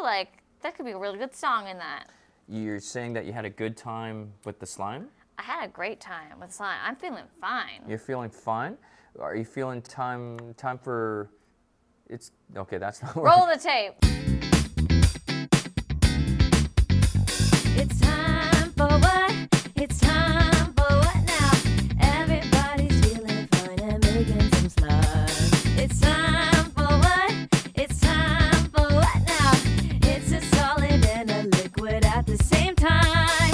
like that could be a really good song in that. You're saying that you had a good time with the slime? I had a great time with slime. I'm feeling fine. You're feeling fine? Are you feeling time for... It's... Okay, that's not... Roll the tape. It's time for what? It's time for what now? Everybody's feeling fine and making some slime. It's time for what? It's time for what now? It's a solid and a liquid at the same time.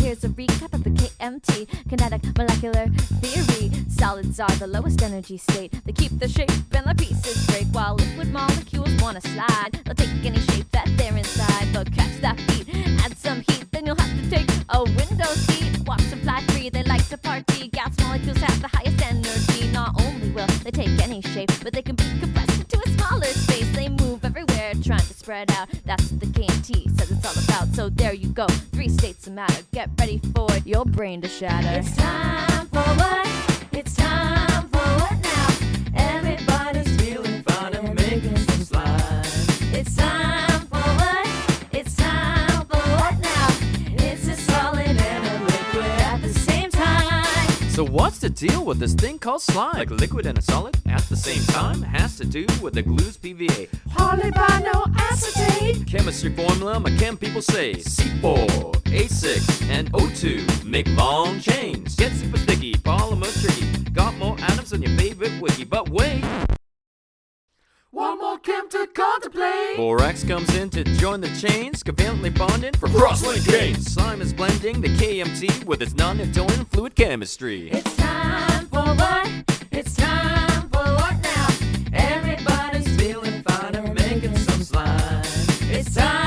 Here's a recap of the KMT, kinetic molecular theory. Solids are the lowest energy state. They keep the shape and the pieces break, while liquid molecules wanna slide. They'll take any shape that they're inside, but catch that beat, add some heat, then you'll have to take a window seat. Watch them fly free, they like to party. Gas molecules have the highest energy. Not only will they take any shape, but they can be compressed into a smaller space. They move everywhere, trying to spread out. That's what the KMT says it's all about. So there you go, 3 states of matter. Get ready for your brain to shatter. It's time for what? It's time for what now? Everybody's feeling fine and making some slime. It's time for what? It's time for what now? It's a solid and a liquid at the same time. So what's the deal with this thing called slime? Like liquid and a solid at the same time? Has to do with the glues PVA. Polyvinyl acetate. Chemistry formula, my chem people say C4, A6, and O2 make long chains. Get super sticky, polymer tricky. Got more atoms than your favorite wiki. But wait, One more chem to contemplate. borax comes in to join the chains, covalently bonding for cross-link gains. Slime is blending the KMT with its non-newtonian fluid chemistry. It's time for what? It's time for what now? Everybody's feeling fine and making some slime. It's time